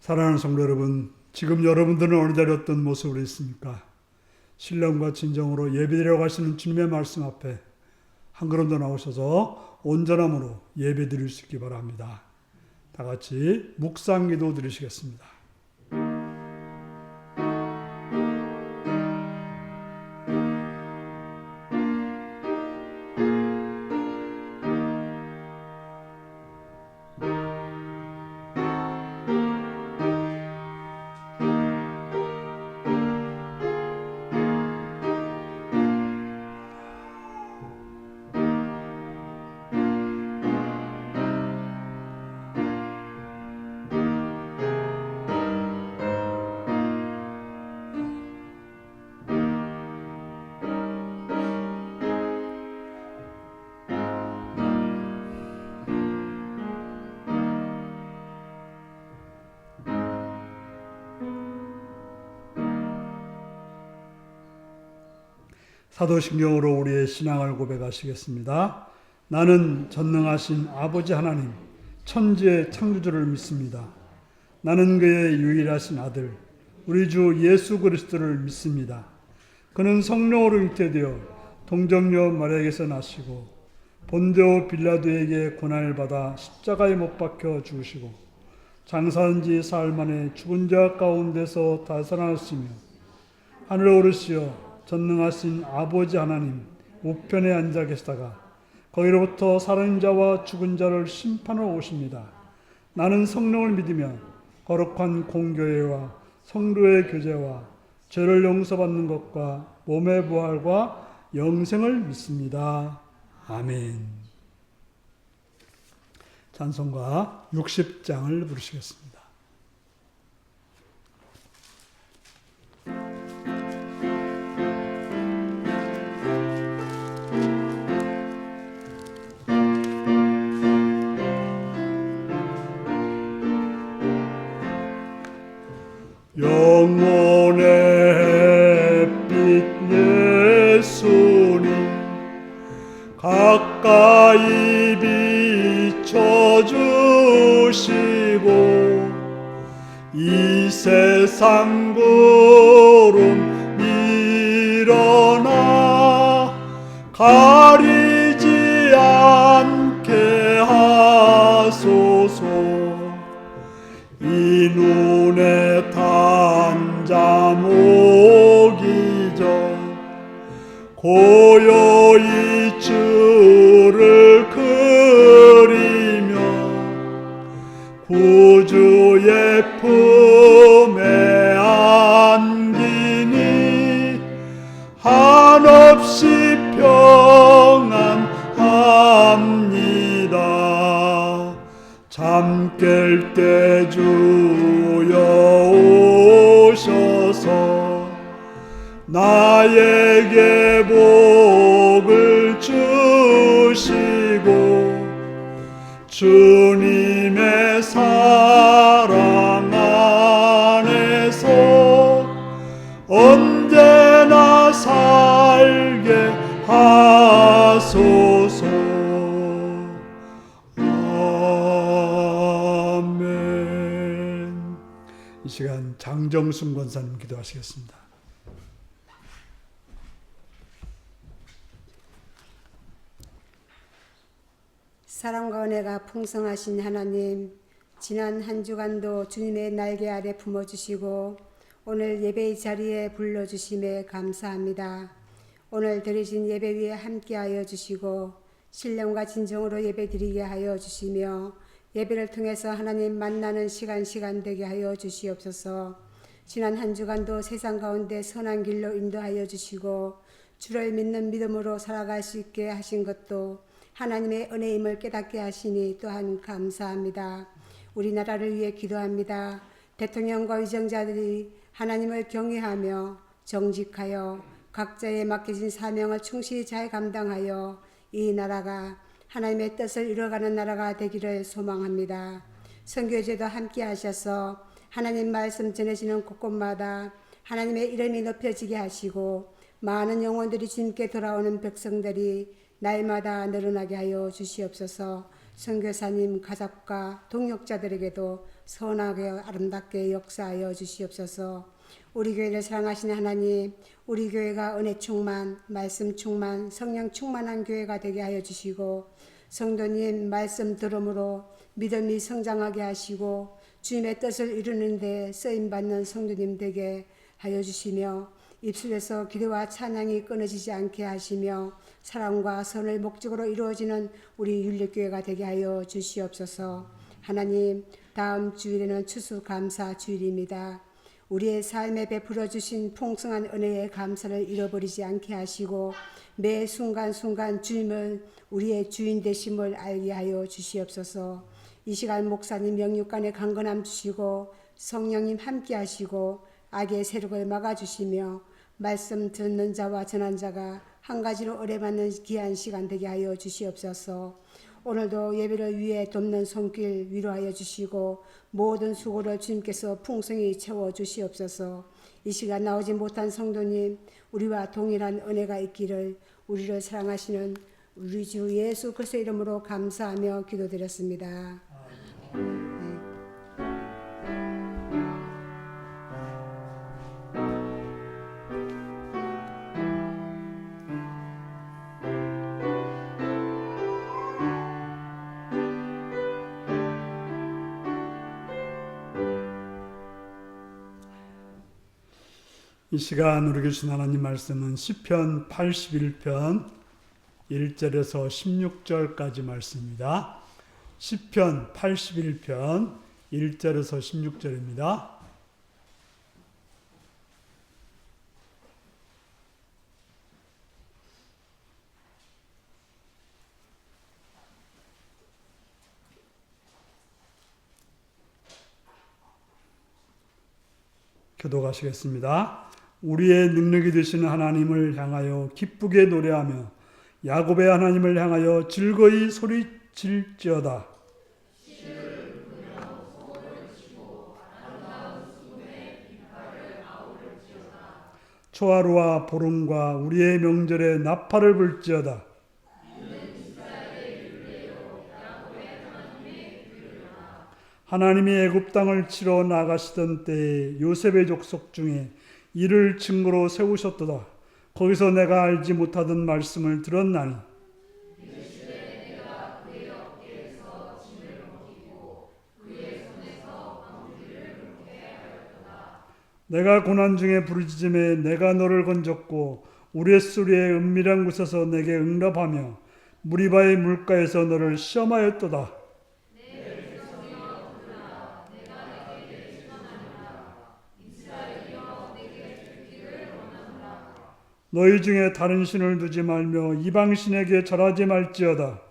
사랑하는 성도 여러분, 지금 여러분들은 어느 자리에 어떤 모습으로 있습니까? 신령과 진정으로 예배드리러 가시는 주님의 말씀 앞에 한 걸음 더 나오셔서 온전함으로 예배드릴 수 있기 바랍니다. 다 같이 묵상기도 드리시겠습니다. 사도신경으로 우리의 신앙을 고백하시겠습니다. 나는 전능하신 아버지 하나님, 천지의 창조주를 믿습니다. 나는 그의 유일하신 아들, 우리 주 예수 그리스도를 믿습니다. 그는 성령으로 잉태되어 동정녀 마리아에게서 나시고 본디오 빌라도에게 고난을 받아 십자가에 못 박혀 죽으시고 장사한 지 사흘 만에 죽은 자 가운데서 다살아났으며 하늘에 오르시어 전능하신 아버지 하나님 우편에 앉아 계시다가 거기로부터 살아있는 자와 죽은 자를 심판하러 오십니다. 나는 성령을 믿으며 거룩한 공교회와 성도의 교제와 죄를 용서받는 것과 몸의 부활과 영생을 믿습니다. 아멘. 찬송가 60장을 부르시겠습니다. 영혼의 햇빛 예수님 가까이 비춰주시고 이 세상 구름 일어나 가리지 않게 하소서. 이 눈에 단잠 오기 전 고요히 주를 그리며 구주의 품에 안기니 한없이 평안합니다. 잠 깰 때 주여 오셔서 나에게 복을 주시고 주님의 사랑 안에서 언제나 살게 하소서. 아멘. 이 시간 장정순 권사님 기도하시겠습니다. 사랑과 은혜가 풍성하신 하나님, 지난 한 주간도 주님의 날개 아래 품어주시고 오늘 예배의 자리에 불러주심에 감사합니다. 오늘 드리신 예배 위에 함께하여 주시고 신령과 진정으로 예배드리게 하여 주시며 예배를 통해서 하나님 만나는 시간 되게 하여 주시옵소서. 지난 한 주간도 세상 가운데 선한 길로 인도하여 주시고 주를 믿는 믿음으로 살아갈 수 있게 하신 것도 하나님의 은혜임을 깨닫게 하시니 또한 감사합니다. 우리나라를 위해 기도합니다. 대통령과 위정자들이 하나님을 경외하며 정직하여 각자의 맡겨진 사명을 충실히 잘 감당하여 이 나라가 하나님의 뜻을 이뤄가는 나라가 되기를 소망합니다. 선교제도 함께 하셔서 하나님 말씀 전해지는 곳곳마다 하나님의 이름이 높여지게 하시고 많은 영혼들이 주님께 돌아오는 백성들이 날마다 늘어나게 하여 주시옵소서. 선교사님 가족과 동역자들에게도 선하게 아름답게 역사하여 주시옵소서. 우리 교회를 사랑하시는 하나님, 우리 교회가 은혜 충만, 말씀 충만, 성령 충만한 교회가 되게 하여 주시고, 성도님 말씀 들음으로 믿음이 성장하게 하시고 주님의 뜻을 이루는 데 쓰임받는 성도님 되게 하여 주시며, 입술에서 기도와 찬양이 끊어지지 않게 하시며 사랑과 선을 목적으로 이루어지는 우리 율법교회가 되게 하여 주시옵소서. 하나님, 다음 주일에는 추수감사 주일입니다. 우리의 삶에 베풀어 주신 풍성한 은혜의 감사를 잃어버리지 않게 하시고 매 순간순간 주님을 우리의 주인 되심을 알게 하여 주시옵소서. 이 시간 목사님 영육간에 강건함 주시고 성령님 함께 하시고 악의 세력을 막아주시며 말씀 듣는 자와 전한 자가 한 가지로 의뢰받는 귀한 시간 되게 하여 주시옵소서. 오늘도 예배를 위해 돕는 손길 위로하여 주시고 모든 수고를 주님께서 풍성히 채워 주시옵소서. 이 시간 나오지 못한 성도님, 우리와 동일한 은혜가 있기를 우리를 사랑하시는 우리 주 예수 그리스도의 이름으로 감사하며 기도드렸습니다. 이 시간 우리 주신 하나님 말씀은 시편 81편 1절에서 16절까지 말씀입니다. 시편 81편 1절에서 16절입니다. 교도가시겠습니다. 우리의 능력이 되시는 하나님을 향하여 기쁘게 노래하며 야곱의 하나님을 향하여 즐거이 소리칠지어다. 초하루와 보름과 우리의 명절에 나팔을 불지어다. 하나님이 애굽 땅을 치러 나가시던 때에 요셉의 족속 중에 이를 증거로 세우셨도다. 거기서 내가 알지 못하던 말씀을 들었나니 내가 고난 중에 부르짖음에 내가 너를 건졌고 우레소리의 은밀한 곳에서 내게 응답하며 무리바의 물가에서 너를 시험하였도다. 너희 중에 다른 신을 두지 말며 이방 신에게 절하지 말지어다.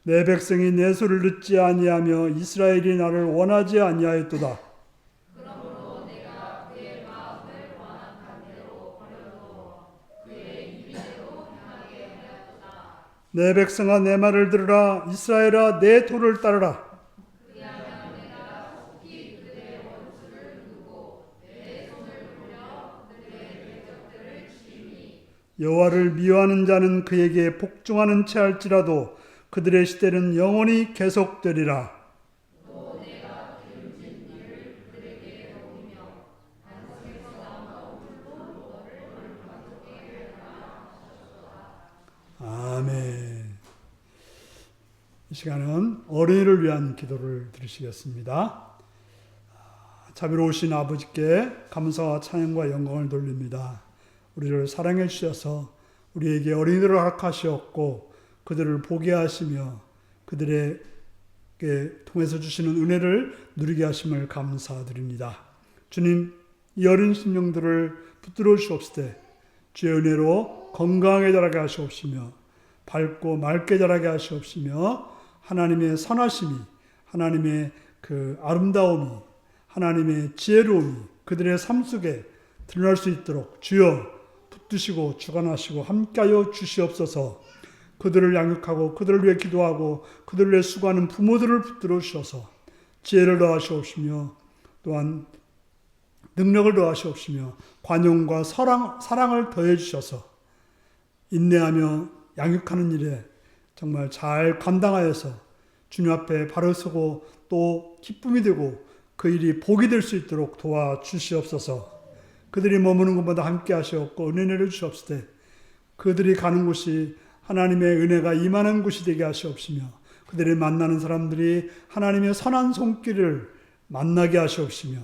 내 백성이 내 소리를 듣지 아니하며 이스라엘이 나를 원하지 아니하였도다. 내 백성아 내 말을 들으라. 이스라엘아 내 도를 따르라. 여호와를 미워하는 자는 그에게 복종하는 채 할지라도 그들의 시대는 영원히 계속되리라. 아멘. 이 시간은 어린이를 위한 기도를 드리시겠습니다. 자비로우신 아버지께 감사와 찬양과 영광을 돌립니다. 우리를 사랑해 주셔서 우리에게 어린이들을 허락하시었고 그들을 보게 하시며 그들에게 통해서 주시는 은혜를 누리게 하심을 감사드립니다. 주님, 이 어린 심령들을 붙들어 주옵시되 주의 은혜로 건강하게 자라게 하시옵시며 밝고 맑게 자라게 하시옵시며 하나님의 선하심이, 하나님의 그 아름다움이, 하나님의 지혜로움이 그들의 삶 속에 드러날 수 있도록 주여 붙드시고 주관하시고 함께하여 주시옵소서. 그들을 양육하고 그들을 위해 기도하고 그들을 위해 수고하는 부모들을 붙들어 주셔서 지혜를 더하시옵시며 또한 능력을 더하시옵시며 관용과 사랑을 더해 주셔서 인내하며 양육하는 일에 정말 잘 감당하여서 주님 앞에 바로 서고 또 기쁨이 되고 그 일이 복이 될 수 있도록 도와주시옵소서. 그들이 머무는 곳마다 함께 하시옵고 은혜 내려주시옵시되 그들이 가는 곳이 하나님의 은혜가 임하는 곳이 되게 하시옵시며 그들이 만나는 사람들이 하나님의 선한 손길을 만나게 하시옵시며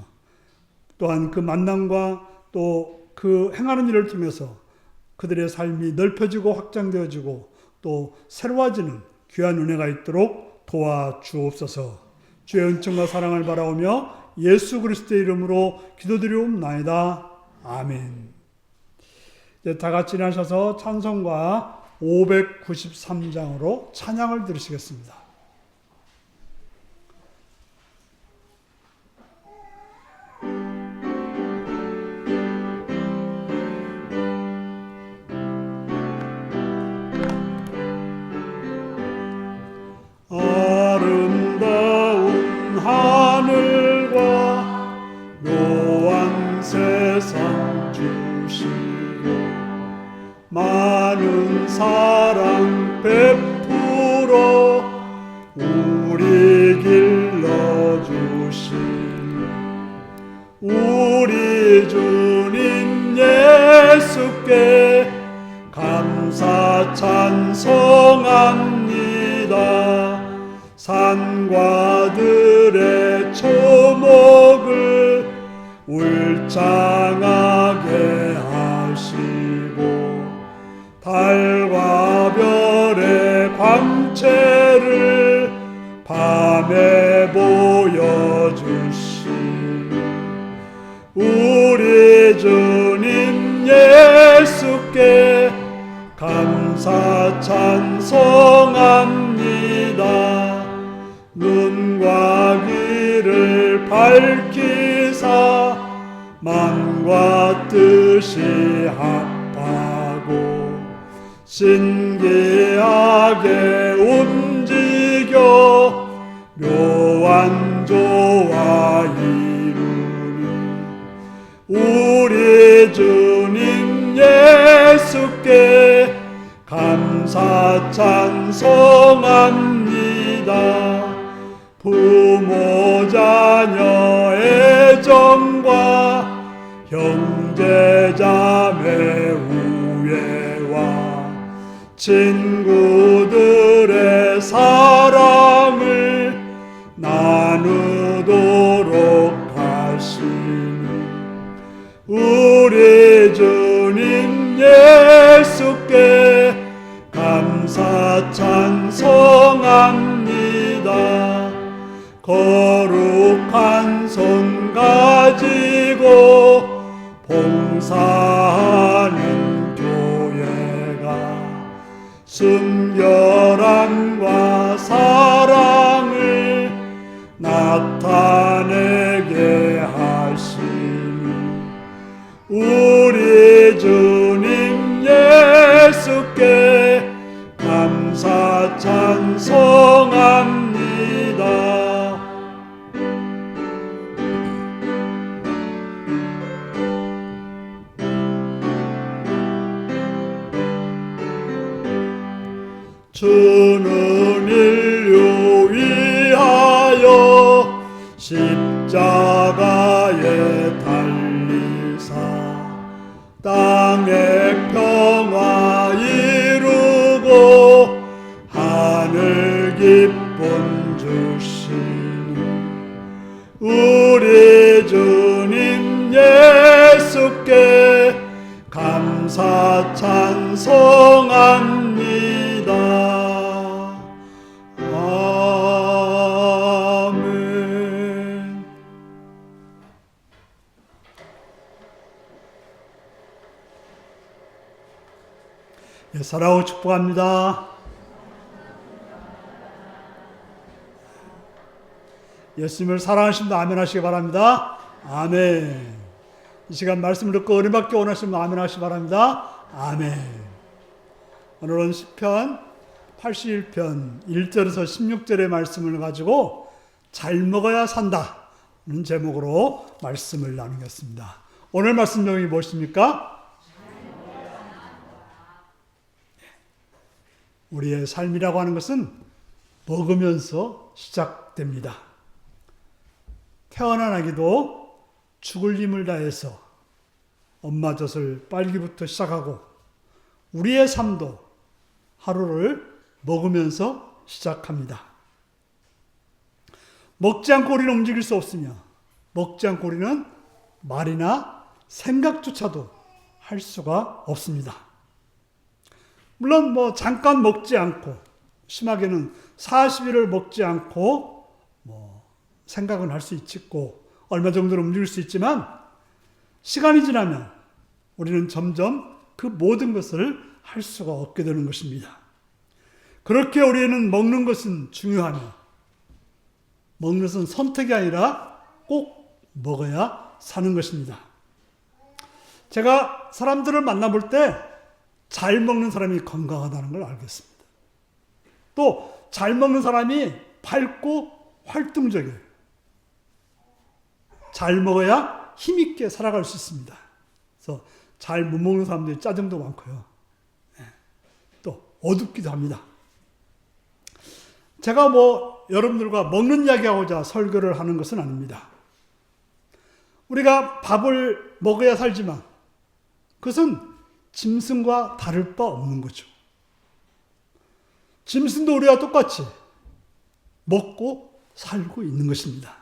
또한 그 만남과 또 그 행하는 일을 통해서 그들의 삶이 넓혀지고 확장되어지고 또 새로워지는 귀한 은혜가 있도록 도와주옵소서. 주의 은총과 사랑을 바라오며 예수 그리스도의 이름으로 기도드리옵나이다. 아멘. 이제 다 같이 일어나셔서 찬송가 593장으로 찬양을 들으시겠습니다. 아름다운 하늘과 묘한 세상 주시고 많은 사랑 베풀어 우리 길러주신 우리 주님 예수께 감사 찬송합니다. 산과 들의 초목을 울창하게 하시고 달과 별의 광채를 밤에 보여주시니 우리 주님 예수께 감사 찬송합니다. 눈과 귀를 밝히사 마음과 뜻이 합하고 신기하게 움직여 묘한 조화 이루니 우리 주님 예수께 감사 찬송합니다. 부모 자녀 애정과 형제 자매 우애와 친구들의 사랑을 나누도록 하시니 우리 주님 예수께 감사 찬송합니다. 거룩한 손 가지고 봉사하는 교회가 순결함과 사랑을 나타내게 하시니 우리 주님 예수께 감사 찬송합니다. 주는 인류 위하여 십자가에 달리사 땅의 평화 이루고 하늘 기쁨 주시니 우리 주님 예수께 감사 찬송합니다. 아멘. 예, 사랑하고 축복합니다. 예수님을 사랑하시면 아멘 하시기 바랍니다. 아멘. 이 시간 말씀을 듣고 은혜 받기 원하시면 아멘 하시기 바랍니다. 아멘. 오늘은 시편 81편 1절에서 16절의 말씀을 가지고 잘 먹어야 산다 제목으로 말씀을 나누겠습니다. 오늘 말씀 내용이 무엇입니까? 우리의 삶이라고 하는 것은 먹으면서 시작됩니다. 태어난 아기도 죽을 힘을 다해서 엄마 젖을 빨기부터 시작하고 우리의 삶도 하루를 먹으면서 시작합니다. 먹지 않고 우리는 움직일 수 없으며 먹지 않고 우리는 말이나 생각조차도 할 수가 없습니다. 물론 잠깐 먹지 않고 심하게는 40일을 먹지 않고 생각은 할 수 있고 얼마 정도는 움직일 수 있지만 시간이 지나면 우리는 점점 그 모든 것을 할 수가 없게 되는 것입니다. 그렇게 우리는 먹는 것은 중요하며 먹는 것은 선택이 아니라 꼭 먹어야 사는 것입니다. 제가 사람들을 만나볼 때 잘 먹는 사람이 건강하다는 걸 알겠습니다. 또 잘 먹는 사람이 밝고 활동적이에요. 잘 먹어야 힘있게 살아갈 수 있습니다. 그래서 잘 못 먹는 사람들이 짜증도 많고요. 또 어둡기도 합니다. 제가 여러분들과 먹는 이야기하고자 설교를 하는 것은 아닙니다. 우리가 밥을 먹어야 살지만 그것은 짐승과 다를 바 없는 거죠. 짐승도 우리와 똑같이 먹고 살고 있는 것입니다.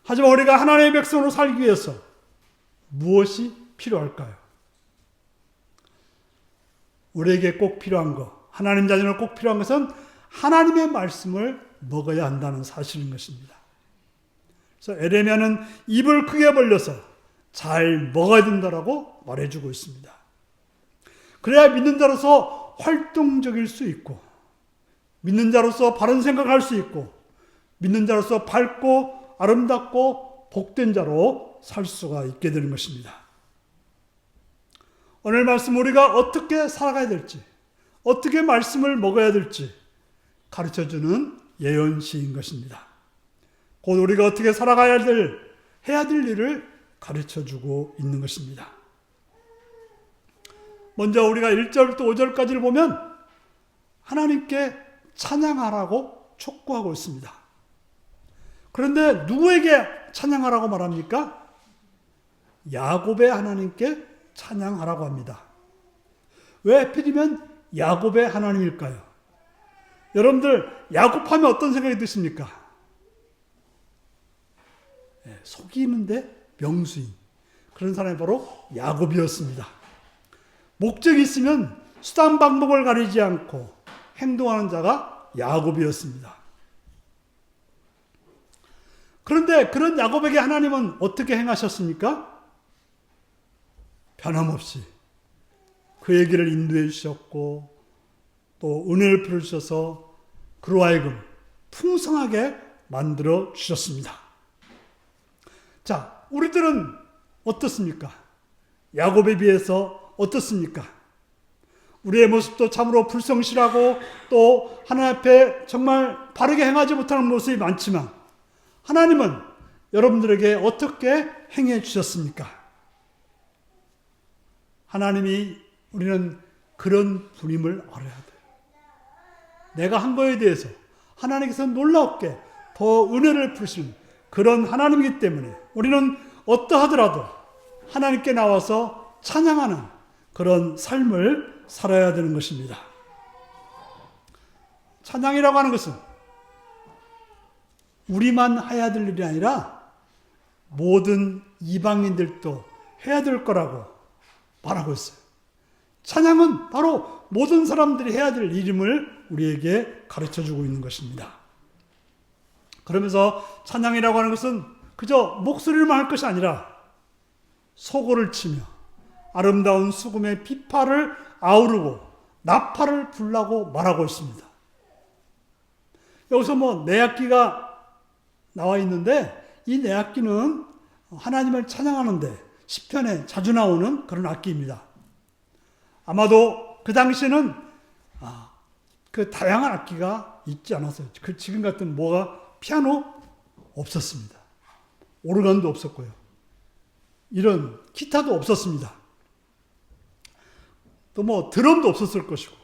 하지만 우리가 하나님의 백성으로 살기 위해서 무엇이 필요할까요? 우리에게 꼭 필요한 것, 하나님 자녀는 꼭 필요한 것은 하나님의 말씀을 먹어야 한다는 사실인 것입니다. 그래서 에레미야는 입을 크게 벌려서 잘 먹어야 된다라고 말해주고 있습니다. 그래야 믿는 자로서 활동적일 수 있고 믿는 자로서 바른 생각할 수 있고 믿는 자로서 밝고 아름답고 복된 자로 살 수가 있게 되는 것입니다. 오늘 말씀 우리가 어떻게 살아가야 될지 어떻게 말씀을 먹어야 될지 가르쳐주는 예언시인 것입니다. 곧 우리가 어떻게 살아가야 해야 될 일을 가르쳐주고 있는 것입니다. 먼저 우리가 1절부터 5절까지를 보면 하나님께 찬양하라고 촉구하고 있습니다. 그런데 누구에게 찬양하라고 말합니까? 야곱의 하나님께 찬양하라고 합니다. 왜 하필이면 야곱의 하나님일까요? 여러분들 야곱 하면 어떤 생각이 드십니까? 속이는데 명수인 그런 사람이 바로 야곱이었습니다. 목적이 있으면 수단 방법을 가리지 않고 행동하는 자가 야곱이었습니다. 그런데 그런 야곱에게 하나님은 어떻게 행하셨습니까? 변함없이 그의 길을 인도해 주셨고 또 은혜를 베풀으셔서 그로 하여금 풍성하게 만들어 주셨습니다. 자, 우리들은 어떻습니까? 야곱에 비해서 어떻습니까? 우리의 모습도 참으로 불성실하고 또 하나님 앞에 정말 바르게 행하지 못하는 모습이 많지만 하나님은 여러분들에게 어떻게 행해 주셨습니까? 하나님이 우리는 그런 분임을 알아야 돼요. 내가 한 거에 대해서 하나님께서 놀랍게 더 은혜를 베푸시는 그런 하나님이기 때문에 우리는 어떠하더라도 하나님께 나와서 찬양하는 그런 삶을 살아야 되는 것입니다. 찬양이라고 하는 것은 우리만 해야 될 일이 아니라 모든 이방인들도 해야 될 거라고 말하고 있어요. 찬양은 바로 모든 사람들이 해야 될 일임을 우리에게 가르쳐주고 있는 것입니다. 그러면서 찬양이라고 하는 것은 그저 목소리로만 할 것이 아니라 소고를 치며 아름다운 수금의 비파를 아우르고 나팔을 불라고 말하고 있습니다. 여기서 내악기가 나와 있는데 이 내악기는 하나님을 찬양하는데 시편에 자주 나오는 그런 악기입니다. 아마도 그 당시에는 그 다양한 악기가 있지 않았어요. 지금 같은 피아노 없었습니다. 오르간도 없었고요. 이런 기타도 없었습니다. 또 뭐 드럼도 없었을 것이고,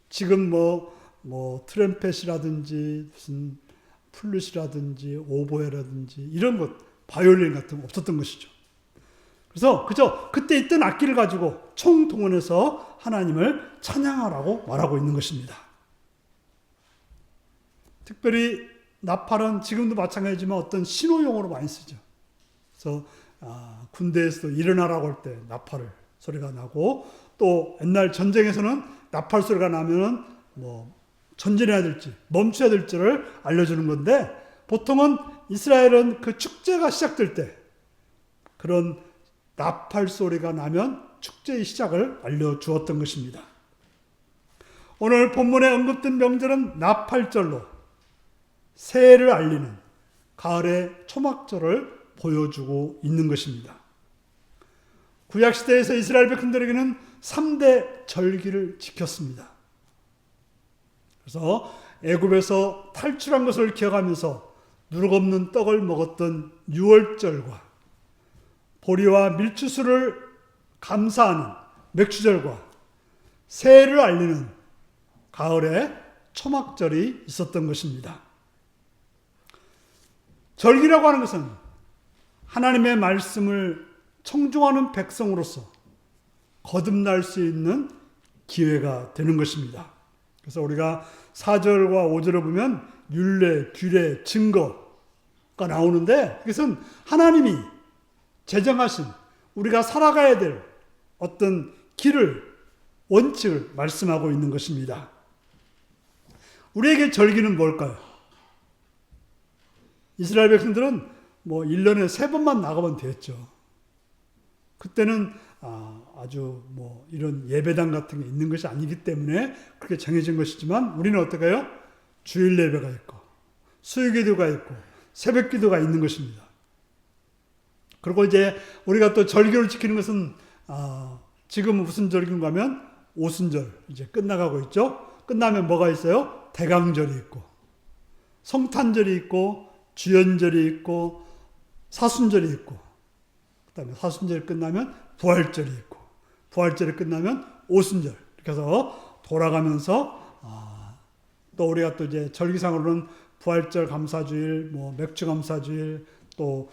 지금 뭐 트럼펫이라든지 무슨 플룻이라든지 오보에라든지 이런 것, 바이올린 같은 거 없었던 것이죠. 그래서 그저 그때 있던 악기를 가지고 총동원해서 하나님을 찬양하라고 말하고 있는 것입니다. 특별히 나팔은 지금도 마찬가지지만 어떤 신호용어로 많이 쓰죠. 그래서 군대에서도 일어나라고 할 때 나팔 소리가 나고, 또 옛날 전쟁에서는 나팔 소리가 나면은 뭐 전진해야 될지 멈춰야 될지를 알려주는 건데, 보통은 이스라엘은 그 축제가 시작될 때 그런 나팔 소리가 나면 축제의 시작을 알려주었던 것입니다. 오늘 본문에 언급된 명절은 나팔절로 새해를 알리는 가을의 초막절을 보여주고 있는 것입니다. 구약시대에서 이스라엘 백성들에게는 3대 절기를 지켰습니다. 그래서 애굽에서 탈출한 것을 기억하면서 누룩없는 떡을 먹었던 유월절과 보리와 밀추수를 감사하는 맥주절과 새해를 알리는 가을의 초막절이 있었던 것입니다. 절기라고 하는 것은 하나님의 말씀을 청종하는 백성으로서 거듭날 수 있는 기회가 되는 것입니다. 그래서 우리가 4절과 5절을 보면 율례, 규례, 증거가 나오는데, 그것은 하나님이 제정하신 우리가 살아가야 될 어떤 길을, 원칙을 말씀하고 있는 것입니다. 우리에게 절기는 뭘까요? 이스라엘 백성들은 뭐 1년에 3번만 나가면 됐죠. 그때는 아주 뭐 이런 예배당 같은 게 있는 것이 아니기 때문에 그렇게 정해진 것이지만, 우리는 어떻게 해요? 주일 예배가 있고 수요기도가 있고 새벽기도가 있는 것입니다. 그리고 이제 우리가 또 절기를 지키는 것은 지금은 무슨 절기인가 하면 오순절 이제 끝나가고 있죠. 끝나면 뭐가 있어요? 대강절이 있고 성탄절이 있고 주연절이 있고 사순절이 있고, 그 다음에 사순절이 끝나면 부활절이 있고, 부활절이 끝나면 오순절. 이렇게 해서 돌아가면서 또 우리가 또 이제 절기상으로는 부활절 감사주일, 뭐 맥주 감사주일, 또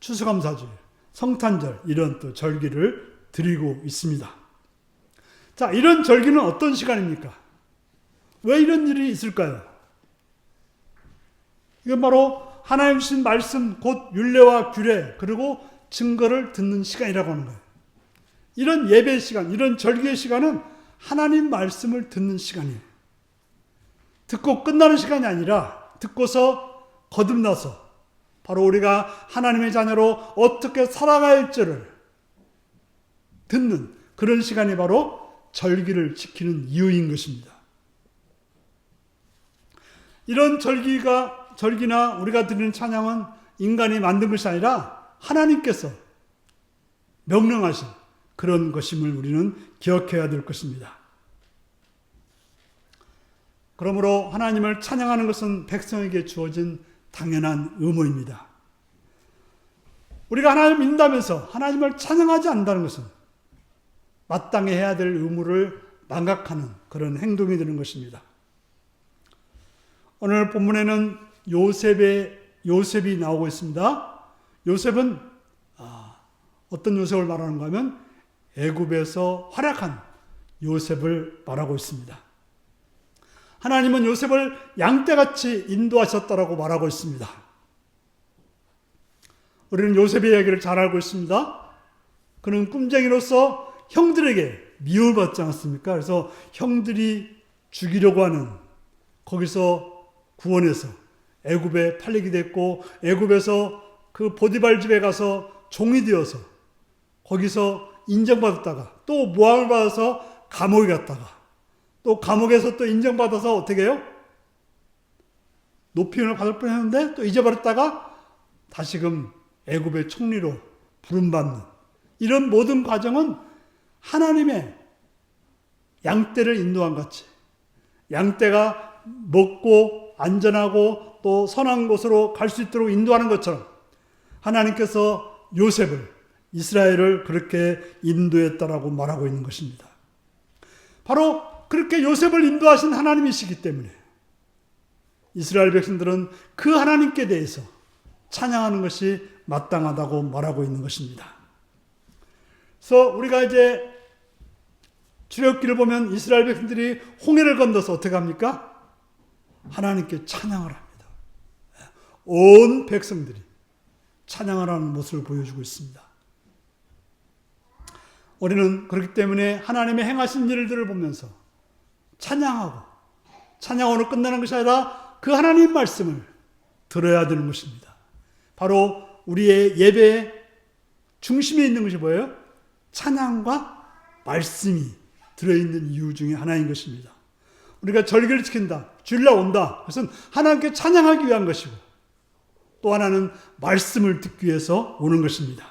추수감사주일, 성탄절, 이런 또 절기를 드리고 있습니다. 자, 이런 절기는 어떤 시간입니까? 왜 이런 일이 있을까요? 이건 바로 하나님 주신 말씀, 곧 율례와 규례, 그리고 증거를 듣는 시간이라고 하는 거예요. 이런 예배 시간, 이런 절기의 시간은 하나님 말씀을 듣는 시간이에요. 듣고 끝나는 시간이 아니라 듣고서 거듭나서 바로 우리가 하나님의 자녀로 어떻게 살아가야 할지를 듣는 그런 시간이 바로 절기를 지키는 이유인 것입니다. 이런 절기나 우리가 드리는 찬양은 인간이 만든 것이 아니라 하나님께서 명령하신 그런 것임을 우리는 기억해야 될 것입니다. 그러므로 하나님을 찬양하는 것은 백성에게 주어진 당연한 의무입니다. 우리가 하나님을 믿는다면서 하나님을 찬양하지 않는다는 것은 마땅히 해야 될 의무를 망각하는 그런 행동이 되는 것입니다. 오늘 본문에는 요셉이 나오고 있습니다. 요셉은 어떤 요셉을 말하는가 하면 애굽에서 활약한 요셉을 말하고 있습니다. 하나님은 요셉을 양떼같이 인도하셨다라고 말하고 있습니다. 우리는 요셉의 이야기를 잘 알고 있습니다. 그는 꿈쟁이로서 형들에게 미움받지 않았습니까? 그래서 형들이 죽이려고 하는 거기서 구원해서 애굽에 팔리게 됐고, 애굽에서 그 보디발 집에 가서 종이 되어서 거기서 인정받았다가 또 모함을 받아서 감옥에 갔다가 또 감옥에서 또 인정받아서 어떻게 해요? 높임을 받을 뻔했는데 또 잊어버렸다가 다시금 애굽의 총리로 부름받는 이런 모든 과정은 하나님의 양떼를 인도한 같이, 양떼가 먹고 안전하고 또 선한 곳으로 갈 수 있도록 인도하는 것처럼 하나님께서 요셉을, 이스라엘을 그렇게 인도했다라고 말하고 있는 것입니다. 바로 그렇게 요셉을 인도하신 하나님이시기 때문에 이스라엘 백성들은 그 하나님께 대해서 찬양하는 것이 마땅하다고 말하고 있는 것입니다. 그래서 우리가 이제 출애굽기를 보면 이스라엘 백성들이 홍해를 건너서 어떻게 합니까? 하나님께 찬양을 합니다. 온 백성들이 찬양을 하는 모습을 보여주고 있습니다. 우리는 그렇기 때문에 하나님의 행하신 일들을 보면서 찬양으로 끝나는 것이 아니라 그 하나님 말씀을 들어야 되는 것입니다. 바로 우리의 예배의 중심에 있는 것이 뭐예요? 찬양과 말씀이 들어있는 이유 중에 하나인 것입니다. 우리가 절기를 지킨다, 주일날 온다, 그것은 하나님께 찬양하기 위한 것이고 또 하나는 말씀을 듣기 위해서 오는 것입니다.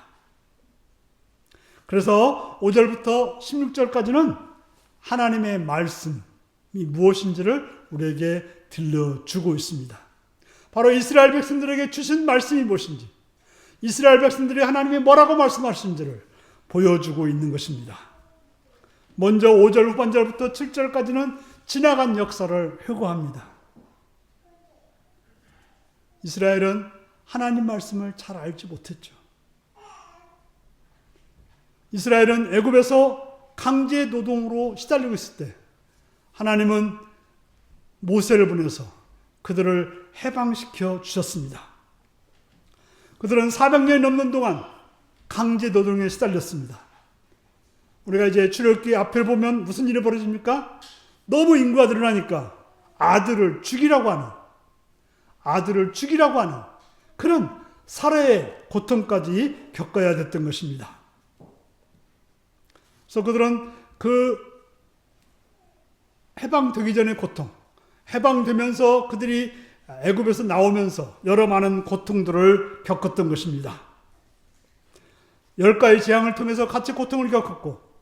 그래서 5절부터 16절까지는 하나님의 말씀이 무엇인지를 우리에게 들려주고 있습니다. 바로 이스라엘 백성들에게 주신 말씀이 무엇인지, 이스라엘 백성들이 하나님이 뭐라고 말씀하신지를 보여주고 있는 것입니다. 먼저 5절 후반절부터 7절까지는 지나간 역사를 회고합니다. 이스라엘은 하나님 말씀을 잘 알지 못했죠. 이스라엘은 애굽에서 강제 노동으로 시달리고 있을 때 하나님은 모세를 보내서 그들을 해방시켜 주셨습니다. 그들은 400년이 넘는 동안 강제 노동에 시달렸습니다. 우리가 이제 출애굽기 앞을 보면 무슨 일이 벌어집니까? 너무 인구가 늘어나니까 아들을 죽이라고 하는 그런 살해의 고통까지 겪어야 됐던 것입니다. 그래서 그들은 그 해방되기 전의 고통, 해방되면서 그들이 애굽에서 나오면서 여러 많은 고통들을 겪었던 것입니다. 10가지 재앙을 통해서 같이 고통을 겪었고,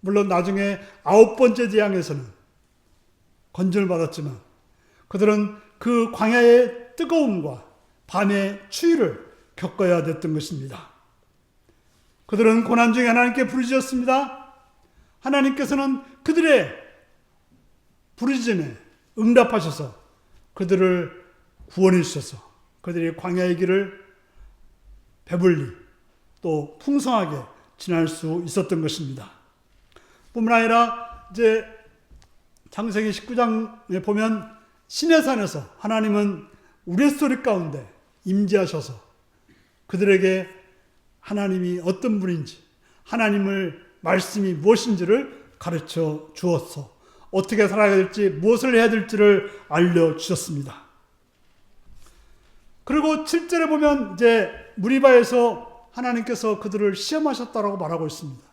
물론 나중에 9번째 재앙에서는 건전을 받았지만 그들은 그 광야의 뜨거움과 밤의 추위를 겪어야 됐던 것입니다. 그들은 고난 중에 하나님께 부르짖었습니다. 하나님께서는 그들의 부르짖음에 응답하셔서 그들을 구원해 주셔서 그들이 광야의 길을 배불리 또 풍성하게 지날 수 있었던 것입니다. 뿐만 아니라 이제 창세기 19장에 보면 시내산에서 하나님은 우레소리 가운데 임재하셔서 그들에게 하나님이 어떤 분인지, 하나님을 말씀이 무엇인지를 가르쳐 주었어 어떻게 살아야 될지, 무엇을 해야 될지를 알려주셨습니다. 그리고 7절에 보면 이제 무리바에서 하나님께서 그들을 시험하셨다라고 말하고 있습니다.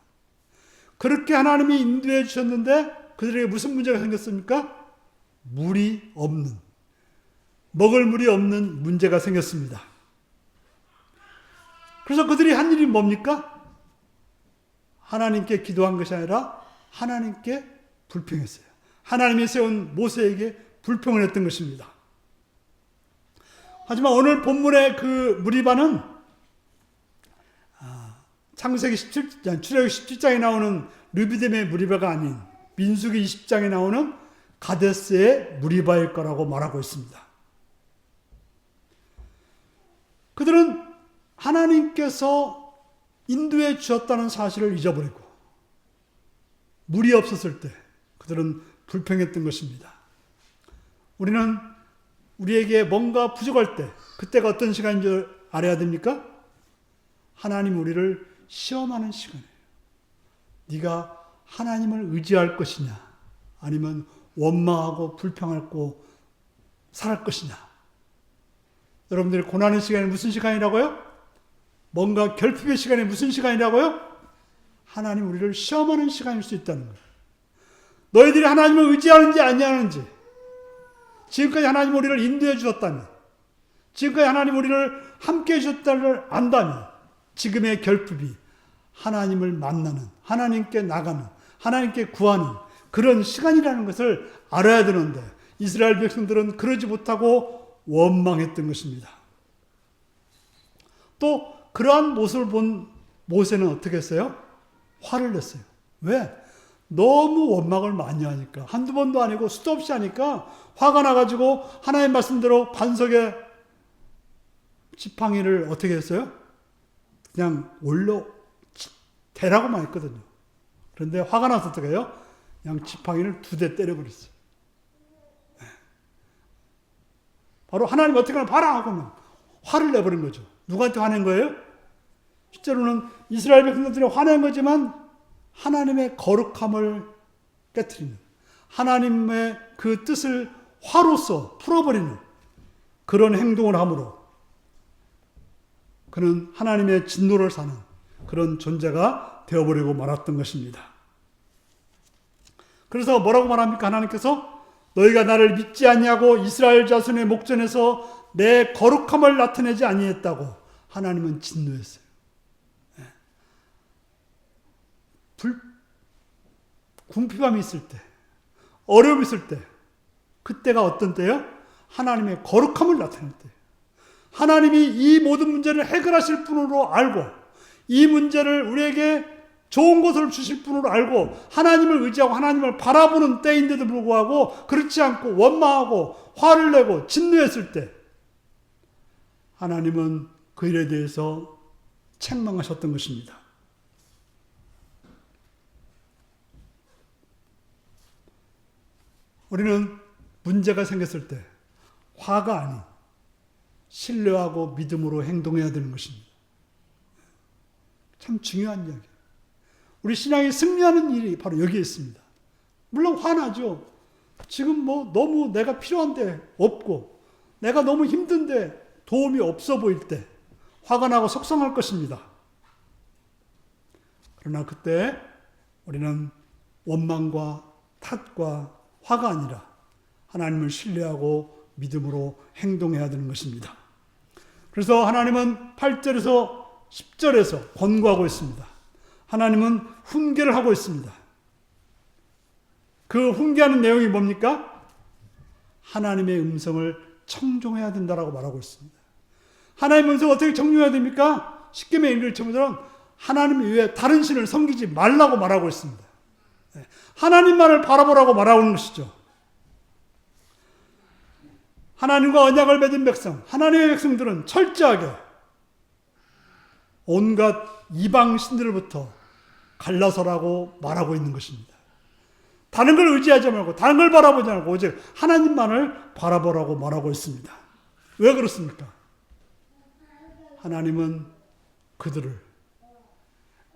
그렇게 하나님이 인도해 주셨는데 그들에게 무슨 문제가 생겼습니까? 물이 없는, 먹을 물이 없는 문제가 생겼습니다. 그래서 그들이 한 일이 뭡니까? 하나님께 기도한 것이 아니라 하나님께 불평했어요. 하나님이 세운 모세에게 불평을 했던 것입니다. 하지만 오늘 본문의 그 무리바는 창세기 17장, 출애굽기 17장에 나오는 르비딤의 무리바가 아닌 민수기 20장에 나오는 가데스의 무리바일 거라고 말하고 있습니다. 그들은 하나님께서 인도해 주셨다는 사실을 잊어버리고 물이 없었을 때 그들은 불평했던 것입니다. 우리는 우리에게 뭔가 부족할 때 그때가 어떤 시간인 줄 알아야 됩니까? 하나님 우리를 시험하는 시간이에요. 네가 하나님을 의지할 것이냐 아니면 원망하고 불평하고 살할 것이냐. 여러분들이 고난의 시간이 무슨 시간이라고요? 뭔가 결핍의 시간이 무슨 시간이라고요? 하나님 우리를 시험하는 시간일 수 있다는 거예요. 너희들이 하나님을 의지하는지 아니하는지, 지금까지 하나님 우리를 인도해 주셨다면, 지금까지 하나님 우리를 함께 해주셨다를 안다면 지금의 결핍이 하나님을 만나는, 하나님께 나가는, 하나님께 구하는 그런 시간이라는 것을 알아야 되는데 이스라엘 백성들은 그러지 못하고 원망했던 것입니다. 또 그러한 모습을 본 모세는 어떻게 했어요? 화를 냈어요. 왜? 너무 원망을 많이 하니까, 한두 번도 아니고 수도 없이 하니까 화가 나가지고 하나님 말씀대로 반석에 지팡이를 어떻게 했어요? 그냥 올려 대라고만 했거든요. 그런데 화가 나서 어떻게 해요? 그냥 지팡이를 2대 때려버렸어요. 바로 하나님 어떻게 하나 봐라 하고 막 화를 내버린 거죠. 누구한테 화낸 거예요? 실제로는 이스라엘 백성들이 화낸 거지만 하나님의 거룩함을 깨트리는, 하나님의 그 뜻을 화로서 풀어버리는 그런 행동을 함으로 그는 하나님의 진노를 사는 그런 존재가 되어버리고 말았던 것입니다. 그래서 뭐라고 말합니까? 하나님께서 너희가 나를 믿지 아니하고 이스라엘 자손의 목전에서 내 거룩함을 나타내지 아니했다고 하나님은 진노했어요. 궁핍함이 있을 때, 어려움이 있을 때, 그때가 어떤 때요? 하나님의 거룩함을 나타낼 때. 하나님이 이 모든 문제를 해결하실 분으로 알고, 이 문제를 우리에게 좋은 것을 주실 분으로 알고, 하나님을 의지하고 하나님을 바라보는 때인데도 불구하고 그렇지 않고 원망하고 화를 내고 진노했을 때 하나님은 그 일에 대해서 책망하셨던 것입니다. 우리는 문제가 생겼을 때 화가 아닌 신뢰하고 믿음으로 행동해야 되는 것입니다. 참 중요한 이야기예요. 우리 신앙이 승리하는 일이 바로 여기에 있습니다. 물론 화나죠. 지금 뭐 너무 내가 필요한데 없고 내가 너무 힘든데 도움이 없어 보일 때 화가 나고 속상할 것입니다. 그러나 그때 우리는 원망과 탓과 화가 아니라 하나님을 신뢰하고 믿음으로 행동해야 되는 것입니다. 그래서 하나님은 8절에서 10절에서 권고하고 있습니다. 하나님은 훈계를 하고 있습니다. 그 훈계하는 내용이 뭡니까? 하나님의 음성을 청종해야 된다라고 말하고 있습니다. 하나님의 음성을 어떻게 청종해야 됩니까? 10계명 1절처럼 하나님 외에 다른 신을 섬기지 말라고 말하고 있습니다. 하나님만을 바라보라고 말하고 있는 것이죠. 하나님과 언약을 맺은 백성, 하나님의 백성들은 철저하게 온갖 이방 신들로부터 갈라서라고 말하고 있는 것입니다. 다른 걸 의지하지 말고 다른 걸 바라보지 말고 오직 하나님만을 바라보라고 말하고 있습니다. 왜 그렇습니까? 하나님은 그들을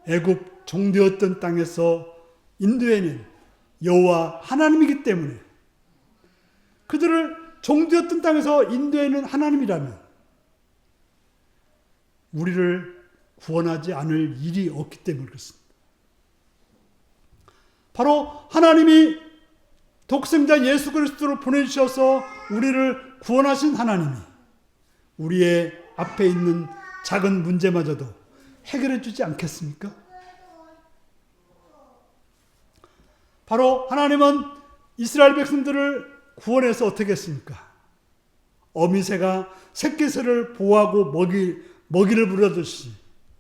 애굽 종되었던 땅에서 인도해낸 여호와 하나님이기 때문에, 그들을 종되었던 땅에서 인도해낸 하나님이라면 우리를 구원하지 않을 일이 없기 때문에 그렇습니다. 바로 하나님이 독생자 예수 그리스도를 보내주셔서 우리를 구원하신 하나님이 우리의 앞에 있는 작은 문제마저도 해결해 주지 않겠습니까? 바로 하나님은 이스라엘 백성들을 구원해서 어떻게 했습니까? 어미새가 새끼새를 보호하고 먹이를 부려듯이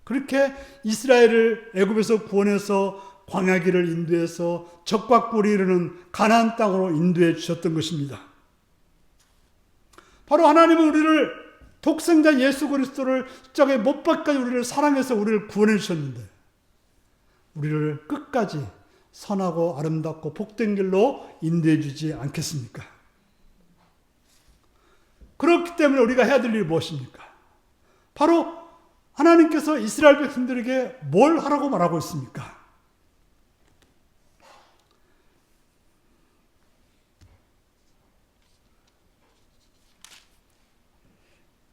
그렇게 이스라엘을 애굽에서 구원해서 광야길을 인도해서 적과 꿀이 이르는 가나안 땅으로 인도해 주셨던 것입니다. 바로 하나님은 우리를 독생자 예수 그리스도를 십자가에 못 박까지 우리를 사랑해서 우리를 구원해 주셨는데 우리를 끝까지 선하고 아름답고 복된 길로 인도해 주지 않겠습니까? 그렇기 때문에 우리가 해야 될 일이 무엇입니까? 바로 하나님께서 이스라엘 백성들에게 뭘 하라고 말하고 있습니까?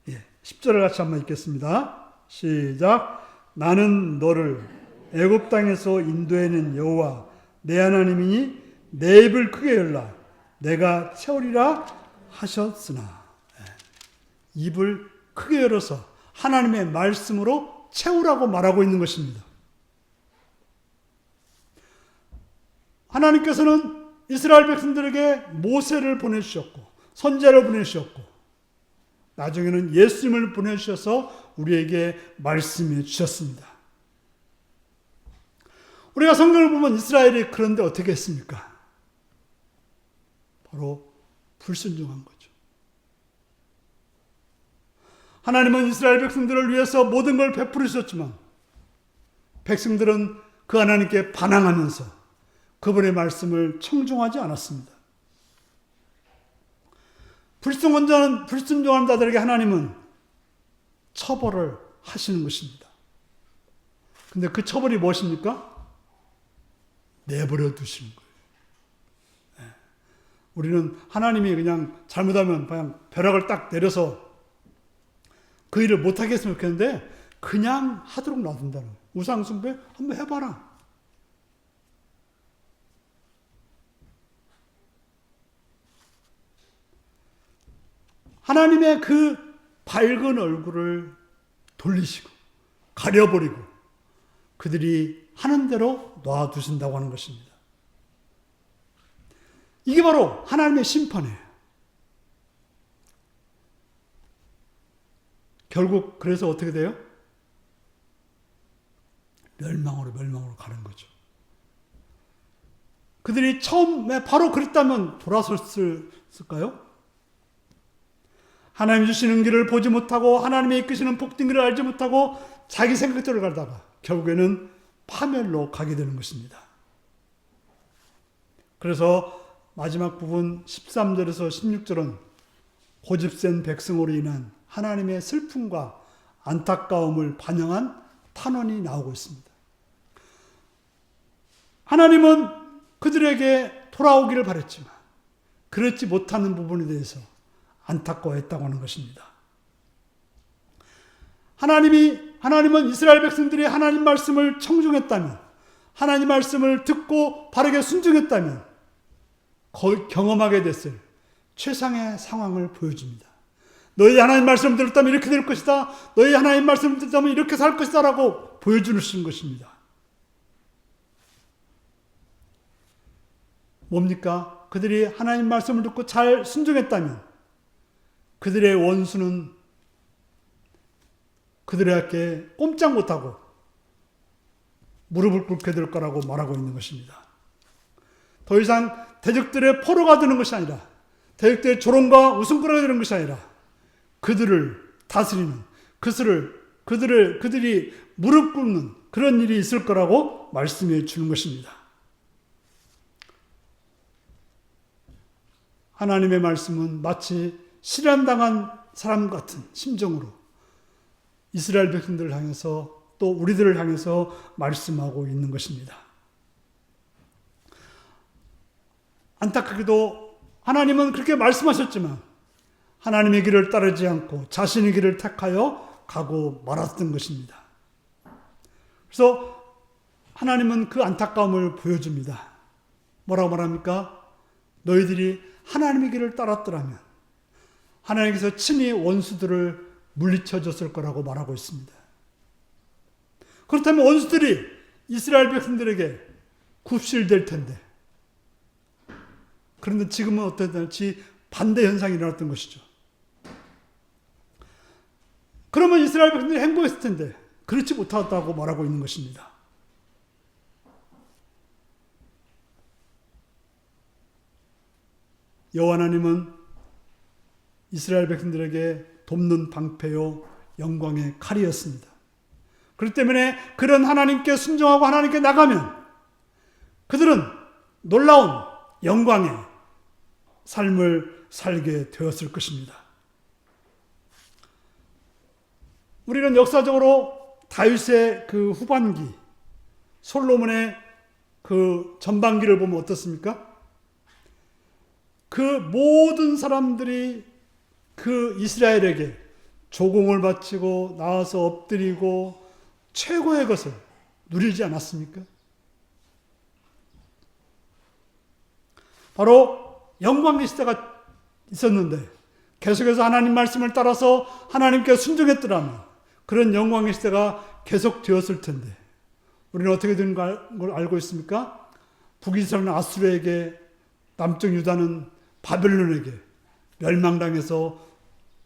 예, 10절을 같이 한번 읽겠습니다. 시작. 나는 너를 애굽 땅에서 인도해낸 여호와 내 하나님이니 내 입을 크게 열라 내가 채우리라 하셨으나, 입을 크게 열어서 하나님의 말씀으로 채우라고 말하고 있는 것입니다. 하나님께서는 이스라엘 백성들에게 모세를 보내주셨고 선지자를 보내주셨고 나중에는 예수님을 보내주셔서 우리에게 말씀해 주셨습니다. 우리가 성경을 보면 이스라엘이 그런데 어떻게 했습니까? 바로 불순종한 거죠. 하나님은 이스라엘 백성들을 위해서 모든 걸 베풀으셨지만 백성들은 그 하나님께 반항하면서 그분의 말씀을 청종하지 않았습니다. 불순종한 자들에게 하나님은 처벌을 하시는 것입니다. 근데 그 처벌이 무엇입니까? 내버려 두시는 거예요. 우리는 하나님이 그냥 잘못하면 그냥 벼락을 딱 내려서 그 일을 못하게 했으면 좋겠는데 그냥 하도록 놔둔다는 거예요. 우상숭배 한번 해봐라. 하나님의 그 밝은 얼굴을 돌리시고 가려버리고 그들이 하는 대로 놔두신다고 하는 것입니다. 이게 바로 하나님의 심판이에요. 결국 그래서 어떻게 돼요? 멸망으로 가는 거죠. 그들이 처음에 바로 그랬다면 돌아섰을까요? 하나님 주시는 길을 보지 못하고 하나님의 이끄시는 복된 길을 알지 못하고 자기 생각대로 가다가 결국에는 파멸로 가게 되는 것입니다. 그래서 마지막 부분 13절에서 16절은 고집센 백성으로 인한 하나님의 슬픔과 안타까움을 반영한 탄원이 나오고 있습니다. 하나님은 그들에게 돌아오기를 바랬지만 그렇지 못하는 부분에 대해서 안타까워했다고 하는 것입니다. 하나님은 이스라엘 백성들이 하나님 말씀을 청중했다면, 하나님 말씀을 듣고 바르게 순종했다면 경험하게 됐을 최상의 상황을 보여줍니다. 너희 하나님 말씀을 들었다면 이렇게 될 것이다. 너희 하나님 말씀을 듣다면 이렇게 살 것이다 라고 보여주는 것입니다. 뭡니까? 그들이 하나님 말씀을 듣고 잘 순종했다면 그들의 원수는 그들에게 꼼짝 못하고 무릎을 꿇게 될 거라고 말하고 있는 것입니다. 더 이상 대적들의 포로가 되는 것이 아니라 대적들의 조롱과 웃음거리가 되는 것이 아니라 그들을 다스리는 그들이 무릎 꿇는 그런 일이 있을 거라고 말씀해 주는 것입니다. 하나님의 말씀은 마치 실현당한 사람 같은 심정으로 이스라엘 백성들을 향해서 또 우리들을 향해서 말씀하고 있는 것입니다. 안타깝게도 하나님은 그렇게 말씀하셨지만 하나님의 길을 따르지 않고 자신의 길을 택하여 가고 말았던 것입니다. 그래서 하나님은 그 안타까움을 보여줍니다. 뭐라고 말합니까? 너희들이 하나님의 길을 따랐더라면 하나님께서 친히 원수들을 물리쳐줬을 거라고 말하고 있습니다. 그렇다면 원수들이 이스라엘 백성들에게 굽실될 텐데 그런데 지금은 어땠든지 반대 현상이 일어났던 것이죠. 그러면 이스라엘 백성들이 행복했을 텐데 그렇지 못하다고 말하고 있는 것입니다. 여호와 하나님은 이스라엘 백성들에게 돕는 방패요 영광의 칼이었습니다. 그렇기 때문에 그런 하나님께 순종하고 하나님께 나가면 그들은 놀라운 영광의 삶을 살게 되었을 것입니다. 우리는 역사적으로 다윗의 그 후반기, 솔로몬의 그 전반기를 보면 어떻습니까? 그 모든 사람들이 그 이스라엘에게 조공을 바치고 나와서 엎드리고 최고의 것을 누리지 않았습니까? 바로 영광의 시대가 있었는데 계속해서 하나님 말씀을 따라서 하나님께 순종했더라면 그런 영광의 시대가 계속되었을 텐데 우리는 어떻게 된 걸 알고 있습니까? 북이스라엘은 아수르에게, 남쪽 유다는 바벨론에게 멸망당해서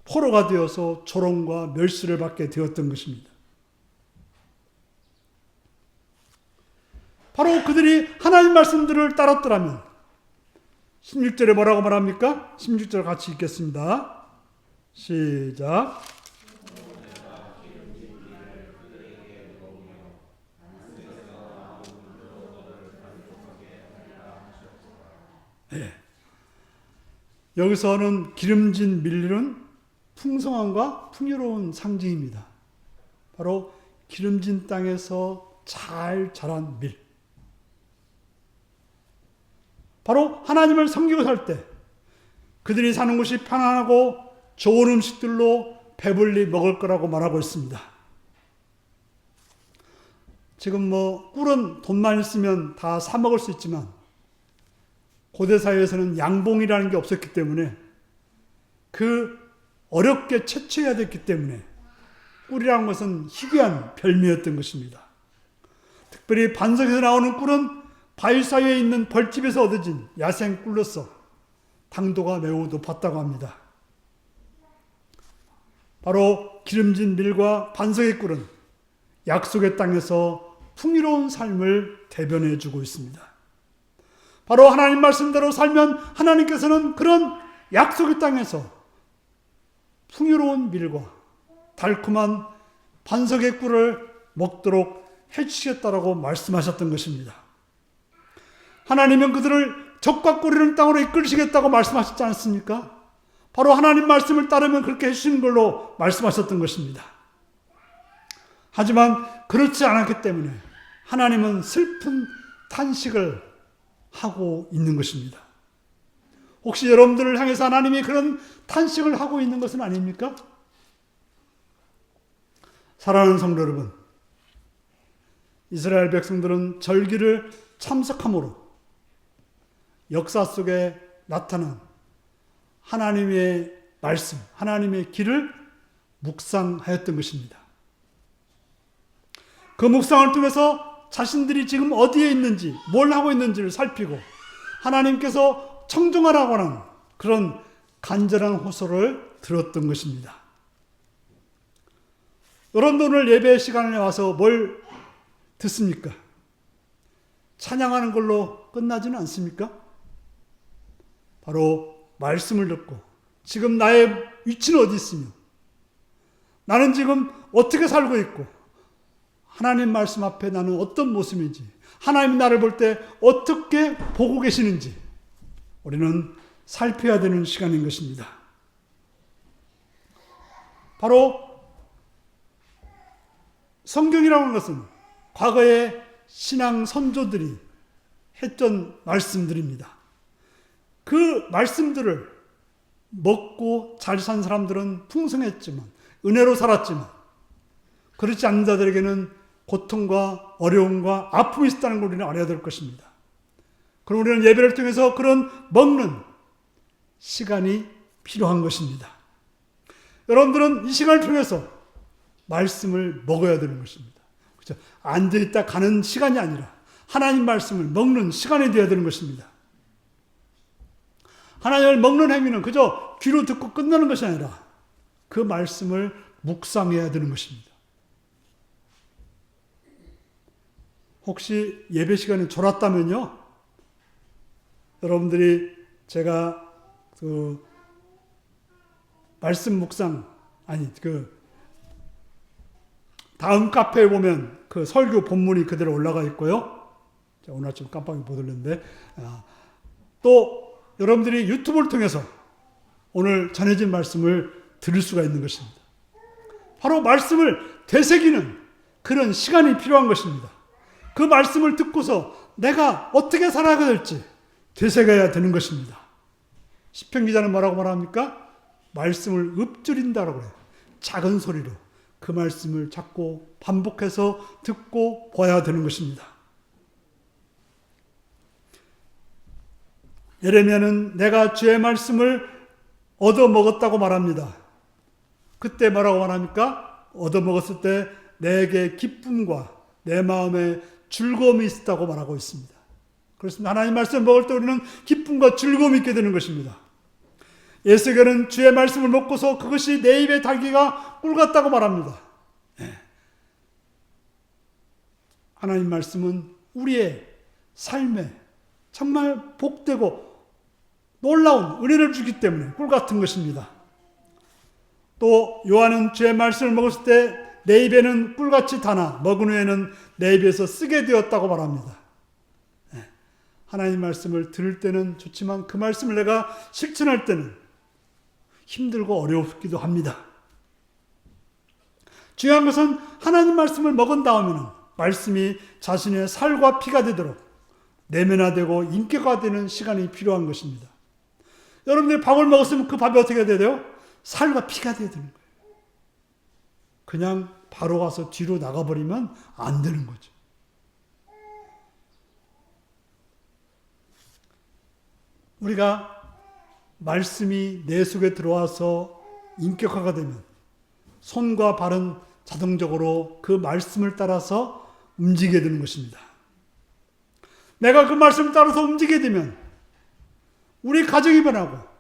포로가 되어서 조롱과 멸시를 받게 되었던 것입니다. 바로 그들이 하나님 말씀들을 따랐더라면 16절에 뭐라고 말합니까? 16절 같이 읽겠습니다. 시작. 네. 여기서는 기름진 밀은 풍성함과 풍요로운 상징입니다. 바로 기름진 땅에서 잘 자란 밀. 바로 하나님을 섬기고 살 때 그들이 사는 곳이 편안하고 좋은 음식들로 배불리 먹을 거라고 말하고 있습니다. 지금 꿀은 돈만 있으면 다 사 먹을 수 있지만 고대 사회에서는 양봉이라는 게 없었기 때문에 그 어렵게 채취해야 됐기 때문에 꿀이라는 것은 희귀한 별미였던 것입니다. 특별히 반석에서 나오는 꿀은 바위 사이에 있는 벌집에서 얻어진 야생 꿀로서 당도가 매우 높았다고 합니다. 바로 기름진 밀과 반석의 꿀은 약속의 땅에서 풍요로운 삶을 대변해 주고 있습니다. 바로 하나님 말씀대로 살면 하나님께서는 그런 약속의 땅에서 풍요로운 밀과 달콤한 반석의 꿀을 먹도록 해주시겠다라고 말씀하셨던 것입니다. 하나님은 그들을 적과 꿀이는 땅으로 이끌시겠다고 말씀하셨지 않습니까? 바로 하나님 말씀을 따르면 그렇게 해주시는 걸로 말씀하셨던 것입니다. 하지만 그렇지 않았기 때문에 하나님은 슬픈 탄식을 하고 있는 것입니다. 혹시 여러분들을 향해서 하나님이 그런 탄식을 하고 있는 것은 아닙니까? 사랑하는 성도 여러분, 이스라엘 백성들은 절기를 참석함으로 역사 속에 나타난 하나님의 말씀, 하나님의 길을 묵상하였던 것입니다. 그 묵상을 통해서 자신들이 지금 어디에 있는지, 뭘 하고 있는지를 살피고 하나님께서 청정하라고 하는 그런 간절한 호소를 들었던 것입니다. 여러분 오늘 예배 시간에 와서 뭘 듣습니까? 찬양하는 걸로 끝나지는 않습니까? 바로 말씀을 듣고 지금 나의 위치는 어디 있으며 나는 지금 어떻게 살고 있고 하나님 말씀 앞에 나는 어떤 모습인지 하나님 나를 볼 때 어떻게 보고 계시는지 우리는 살펴야 되는 시간인 것입니다. 바로 성경이라고 하는 것은 과거의 신앙 선조들이 했던 말씀들입니다. 그 말씀들을 먹고 잘 산 사람들은 풍성했지만 은혜로 살았지만 그렇지 않은 자들에게는 고통과 어려움과 아픔이 있다는 걸 우리는 알아야 될 것입니다. 그럼 우리는 예배를 통해서 그런 먹는 시간이 필요한 것입니다. 여러분들은 이 시간을 통해서 말씀을 먹어야 되는 것입니다. 그렇죠? 앉아있다 가는 시간이 아니라 하나님 말씀을 먹는 시간이 되어야 되는 것입니다. 하나님을 먹는 행위는 그저 귀로 듣고 끝나는 것이 아니라 그 말씀을 묵상해야 되는 것입니다. 혹시 예배 시간이 졸았다면요, 여러분들이 제가 그 말씀 묵상 다음 카페에 보면 그 설교 본문이 그대로 올라가 있고요. 오늘 아침 깜빡이 못 올렸는데 또 여러분들이 유튜브를 통해서 오늘 전해진 말씀을 들을 수가 있는 것입니다. 바로 말씀을 되새기는 그런 시간이 필요한 것입니다. 그 말씀을 듣고서 내가 어떻게 살아가야 될지 되새겨야 되는 것입니다. 시편 기자는 뭐라고 말합니까? 말씀을 읊조린다라고 해요. 작은 소리로 그 말씀을 자꾸 반복해서 듣고 봐야 되는 것입니다. 예레미야는 내가 주의 말씀을 얻어먹었다고 말합니다. 그때 뭐라고 말합니까? 얻어먹었을 때 내게 기쁨과 내 마음에 즐거움이 있었다고 말하고 있습니다. 그렇습니다. 하나님 말씀을 먹을 때 우리는 기쁨과 즐거움이 있게 되는 것입니다. 에스겔은 주의 말씀을 먹고서 그것이 내 입에 달기가 꿀 같다고 말합니다. 하나님 말씀은 우리의 삶에 정말 복되고 놀라운 은혜를 주기 때문에 꿀 같은 것입니다. 또 요한은 주의 말씀을 먹었을 때 내 입에는 꿀같이 다나 먹은 후에는 내 입에서 쓰게 되었다고 말합니다. 하나님 말씀을 들을 때는 좋지만 그 말씀을 내가 실천할 때는 힘들고 어렵기도 합니다. 중요한 것은 하나님 말씀을 먹은 다음에는 말씀이 자신의 살과 피가 되도록 내면화되고 인격화되는 시간이 필요한 것입니다. 여러분들이 밥을 먹었으면 그 밥이 어떻게 돼요? 살과 피가 되어야 되는 거예요. 그냥 바로 가서 뒤로 나가버리면 안 되는 거죠. 우리가 말씀이 내 속에 들어와서 인격화가 되면 손과 발은 자동적으로 그 말씀을 따라서 움직이게 되는 것입니다. 내가 그 말씀을 따라서 움직이게 되면 우리 가정이 변하고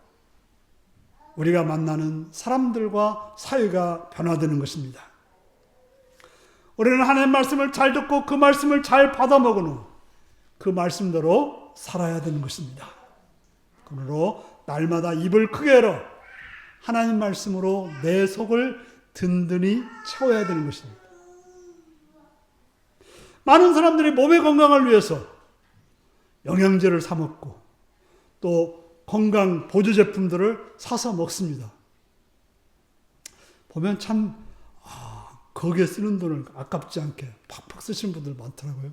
우리가 만나는 사람들과 사회가 변화되는 것입니다. 우리는 하나님의 말씀을 잘 듣고 그 말씀을 잘 받아먹은 후 그 말씀대로 살아야 되는 것입니다. 그러므로 날마다 입을 크게 열어 하나님 말씀으로 내 속을 든든히 채워야 되는 것입니다. 많은 사람들이 몸의 건강을 위해서 영양제를 사 먹고 또 건강 보조 제품들을 사서 먹습니다. 보면 참 거기에 쓰는 돈을 아깝지 않게 팍팍 쓰시는 분들 많더라고요.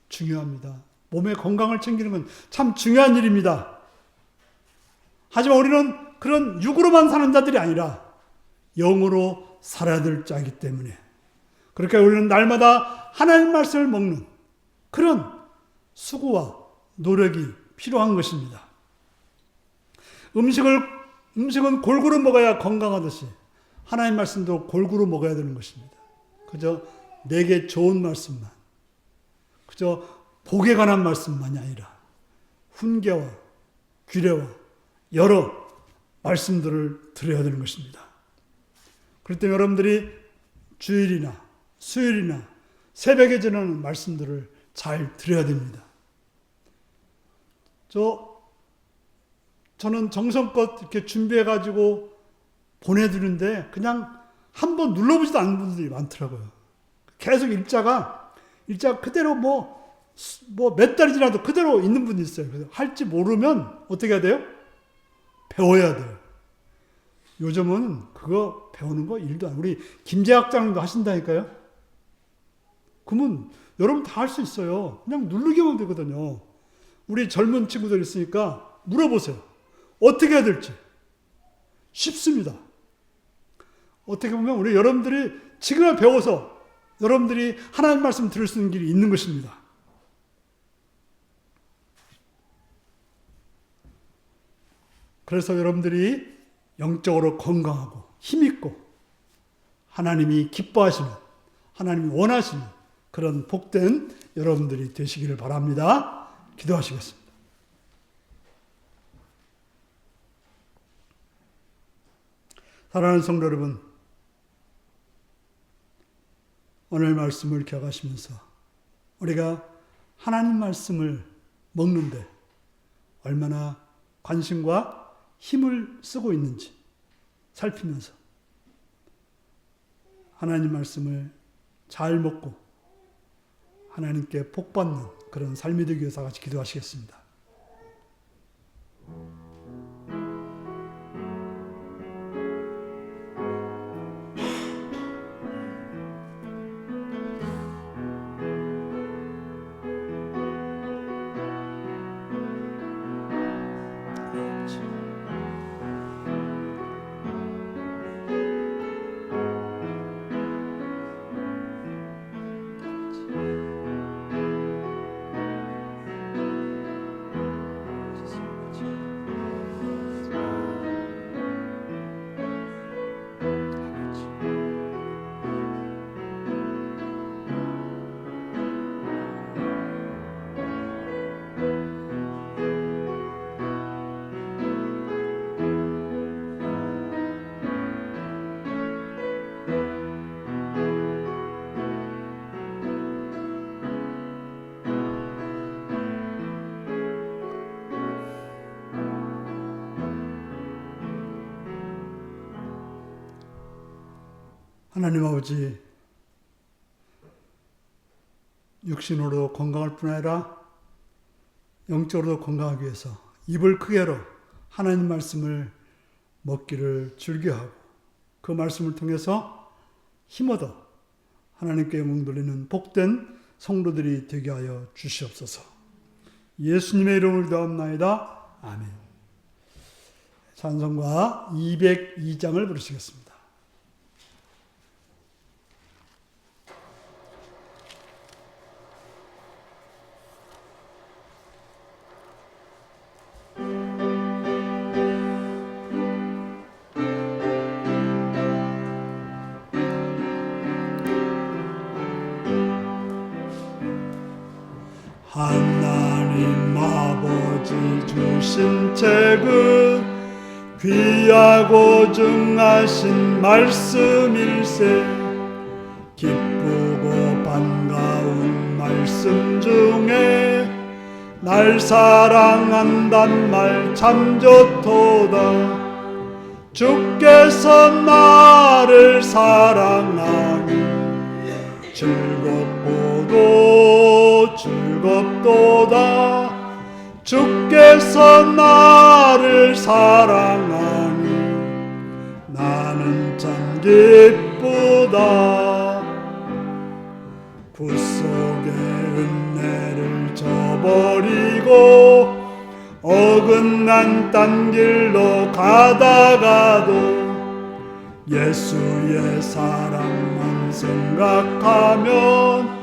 중요합니다. 몸의 건강을 챙기는 건 참 중요한 일입니다. 하지만 우리는 그런 육으로만 사는 자들이 아니라 영으로 살아야 될 자이기 때문에 그렇게 우리는 날마다 하나님 말씀을 먹는 그런 수고와 노력이 필요한 것입니다. 음식은 골고루 먹어야 건강하듯이 하나님 말씀도 골고루 먹어야 되는 것입니다. 그저 내게 좋은 말씀만, 그저 복에 관한 말씀만이 아니라 훈계와 규례와 여러 말씀들을 드려야 되는 것입니다. 그럴 때 여러분들이 주일이나 수요일이나 새벽에 전하는 말씀들을 잘 드려야 됩니다. 저는 정성껏 이렇게 준비해가지고 보내드리는데 그냥 한번 눌러보지도 않는 분들이 많더라고요. 계속 일자가 그대로 몇 달이 지나도 그대로 있는 분이 있어요. 그래서 할지 모르면 어떻게 해야 돼요? 배워야 돼요. 요즘은 그거 배우는 거 일도 안, 우리 김재학장도 하신다니까요. 그러면 여러분 다 할 수 있어요. 그냥 누르기만 되거든요. 우리 젊은 친구들 있으니까 물어보세요. 어떻게 해야 될지. 쉽습니다. 어떻게 보면 우리 여러분들이 지금을 배워서 여러분들이 하나님 말씀 들을 수 있는 길이 있는 것입니다. 그래서 여러분들이 영적으로 건강하고 힘있고 하나님이 기뻐하시는, 하나님이 원하시는 그런 복된 여러분들이 되시기를 바랍니다. 기도하시겠습니다. 사랑하는 성도 여러분, 오늘 말씀을 기억하시면서 우리가 하나님 말씀을 먹는데 얼마나 관심과 힘을 쓰고 있는지 살피면서 하나님 말씀을 잘 먹고 하나님께 복받는 그런 삶이 되기 위해서 같이 기도하시겠습니다. 하나님 아버지, 육신으로도 건강할 뿐 아니라 영적으로도 건강하기 위해서 입을 크게 열어 하나님 말씀을 먹기를 즐겨하고 그 말씀을 통해서 힘얻어 하나님께 영광 돌리는 복된 성도들이 되게 하여 주시옵소서. 예수님의 이름으로 기도합나이다. 아멘. 찬송가 202장을 부르시겠습니다. 하나님 아버지 주신 책은 귀하고 증하신 말씀일세. 기쁘고 반가운 말씀 중에 날 사랑한단 말 참 좋도다. 주께서 나를 사랑하니 즐겁고도 즐겁도다. 주께서 나를 사랑하니 나는 참 기쁘다. 굿속의 은혜를 저버리고 어긋난 딴 길로 가다가도 예수의 사랑만 생각하면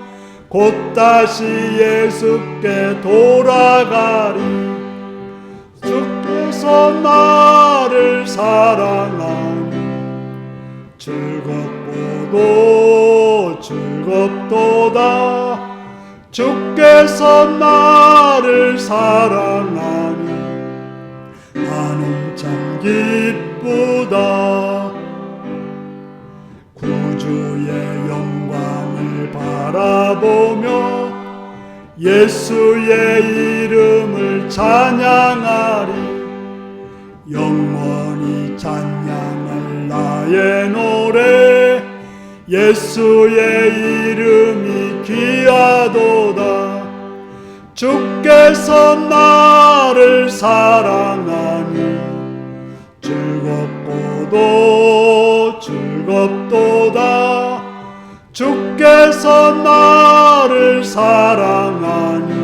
곧 다시 예수께 돌아가리. 주께서 나를 사랑하니 즐겁고도 즐겁도다. 주께서 나를 사랑하니 나는 참 기쁘다. 구주의 영광을 바라보며 예수의 이름을 찬양하리. 영원히 찬양할 나의 노래 예수의 이름이 귀하도다. 주께서 나를 사랑하니 즐겁고도 즐겁도다. 주께서 나를 사랑하니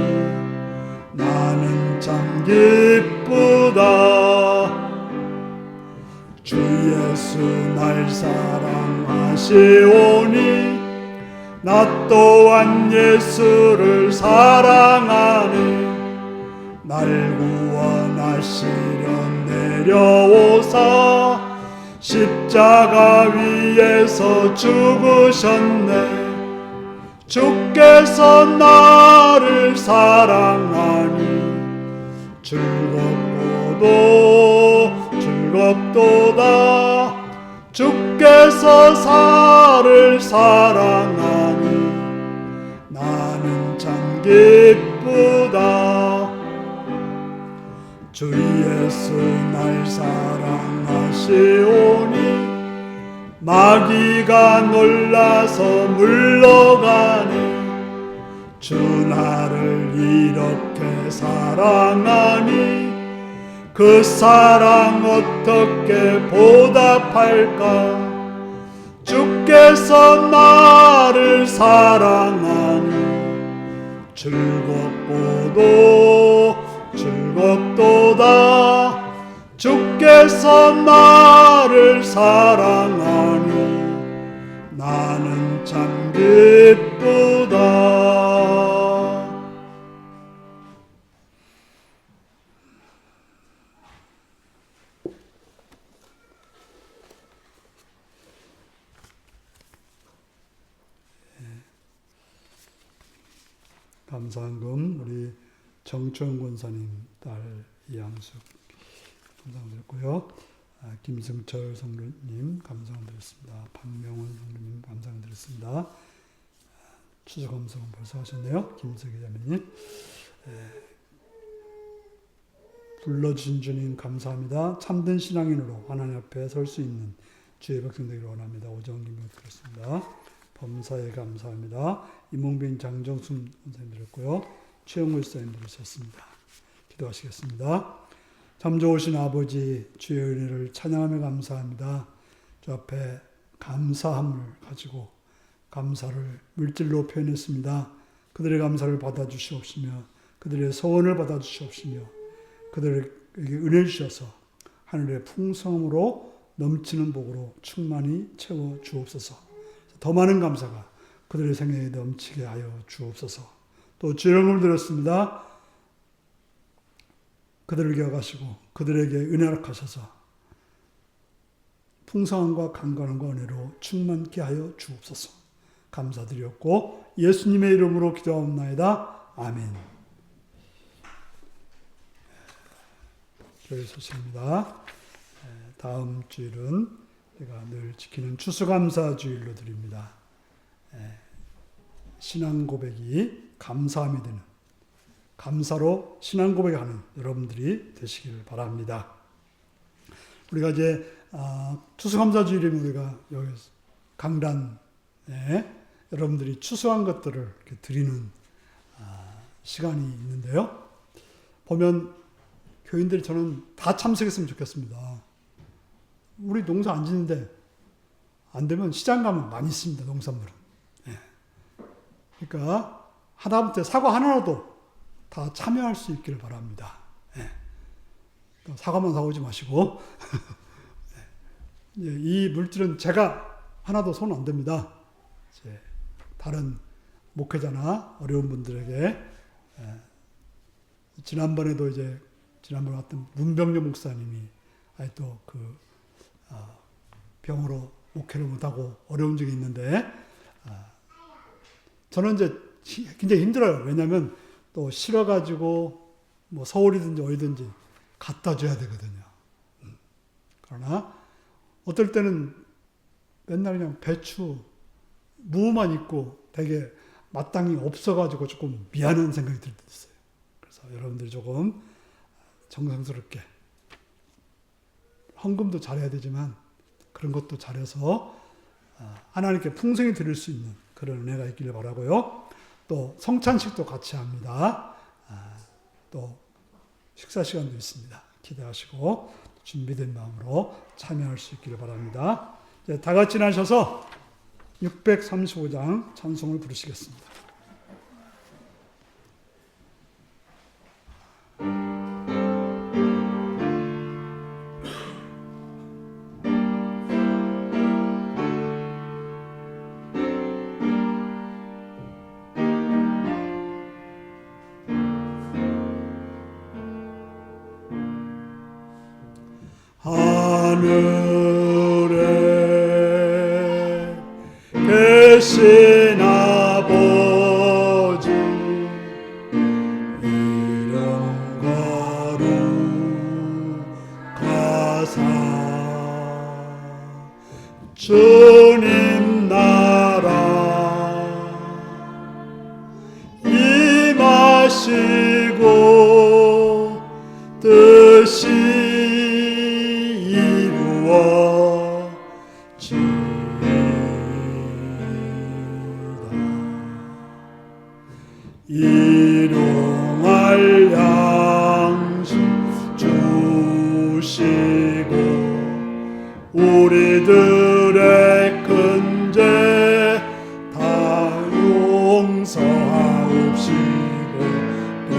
나는 참 기쁘다. 주 예수 날 사랑하시오니 나 또한 예수를 사랑하니 날 구원하시려 내려오사 십자가 위에서 죽으셨네. 주께서 나를 사랑하니 즐겁고도 즐겁도다. 주께서 나를 사랑하니 나는 참 기쁘다. 주 예수 날 사랑하시오니 마귀가 놀라서 물러가네. 주 나를 이렇게 사랑하니 그 사랑 어떻게 보답할까. 주께서 나를 사랑하니 즐겁고도 즐겁도다. 주께서 나를 사랑하니 나는 참 기쁘다. 감사한금 우리 정초영 권사님 딸 이양숙 감사드렸고요. 김승철 성도님 감사드렸습니다. 박명훈 성도님 감사드렸습니다. 추석 감사는 벌써 하셨네요. 김석희 자매님. 불러주신 주님 감사합니다. 참된 신앙인으로 하나님 앞에 설 수 있는 주의 백성 되기를 원합니다. 오정김 드렸습니다. 범사에 감사합니다. 이몽빈 장정순 원사님 드렸고요. 최영무 목사님 드리셨습니다. 기도하시겠습니다. 참 좋으신 아버지, 주의 은혜를 찬양하며 감사합니다. 저 앞에 감사함을 가지고 감사를 물질로 표현했습니다. 그들의 감사를 받아주시옵시며 그들의 소원을 받아주시옵시며 그들에게 은혜 주셔서 하늘의 풍성함으로 넘치는 복으로 충만히 채워 주옵소서. 더 많은 감사가 그들의 생애에 넘치게 하여 주옵소서. 또 주의 이름을 드렸습니다. 그들을 기억하시고 그들에게 은혜를 하셔서 풍성함과 강건함과 은혜로 충만케 하여 주옵소서. 감사드렸고 예수님의 이름으로 기도하옵나이다. 아멘. 교회 소식입니다. 다음 주일은 제가 늘 지키는 추수감사 주일로 드립니다. 신앙 고백이 감사함이 되는 감사로 신앙 고백하는 여러분들이 되시길 바랍니다. 우리가 이제 추수감사 주일이면 우리가 여기 강단에 여러분들이 추수한 것들을 이렇게 드리는 시간이 있는데요. 보면 교인들이 저는 다 참석했으면 좋겠습니다. 우리 농사 안 짓는데 안 되면 시장 가면 많이 있습니다. 농산물은. 그러니까 하다못해 사과 하나라도 다 참여할 수 있기를 바랍니다. 사과만 사오지 마시고 이 물질은 제가 하나도 손 안 댑니다. 다른 목회자나 어려운 분들에게 지난번에도 지난번에 왔던 문병려 목사님이 또 병으로 목회를 못하고 어려운 적이 있는데 저는 이제 굉장히 힘들어요. 왜냐하면 또 실어가지고 뭐 서울이든지 어디든지 갖다 줘야 되거든요. 그러나 어떨 때는 맨날 그냥 배추 무만 있고 되게 마땅히 없어가지고 조금 미안한 생각이 들 때도 있어요. 그래서 여러분들이 조금 정성스럽게 헌금도 잘해야 되지만 그런 것도 잘해서 하나님께 풍성히 드릴 수 있는 그런 은혜가 있기를 바라고요. 또 성찬식도 같이 합니다. 또 식사 시간도 있습니다. 기대하시고 준비된 마음으로 참여할 수 있기를 바랍니다. 이제 다 같이 나셔서 635장 찬송을 부르시겠습니다. 하늘에 계신 아버지 이름 거룩하사 주님 나라 임하시고 뜻이 일용할 양식 주시고 우리들의 큰 죄 다 용서하옵시고 또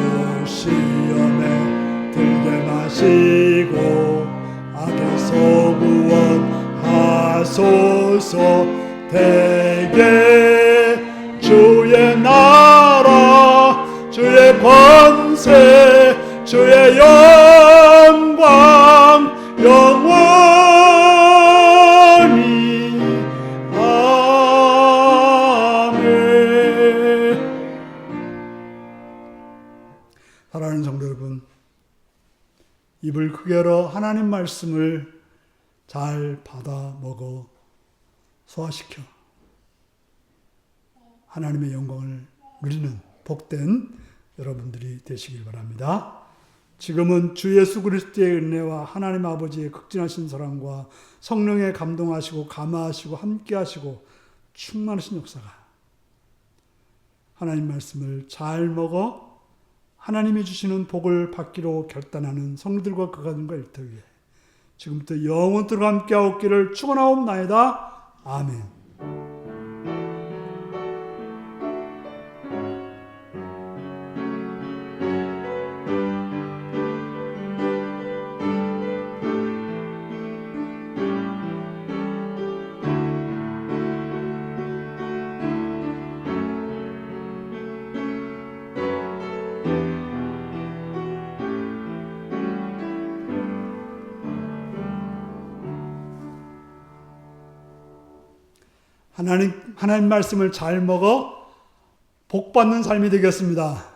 시험에 들게 마시고 악에서 구원하소서. 대개 주의 나라 주의 권세 주의 영광 영원히 아멘. 사랑하는 성도 여러분, 입을 크게 열어 하나님 말씀을 잘 받아 먹어 소화시켜 하나님의 영광을 누리는 복된 여러분들이 되시길 바랍니다. 지금은 주 예수 그리스도의 은혜와 하나님 아버지의 극진하신 사랑과 성령의 감동하시고 감화하시고 함께하시고 충만하신 역사가 하나님 말씀을 잘 먹어 하나님이 주시는 복을 받기로 결단하는 성도들과 그가들과 일터위에 지금부터 영원토록 함께하옵기를 축원하옵나이다. 아멘. 하나님 말씀을 잘 먹어 복 받는 삶이 되겠습니다.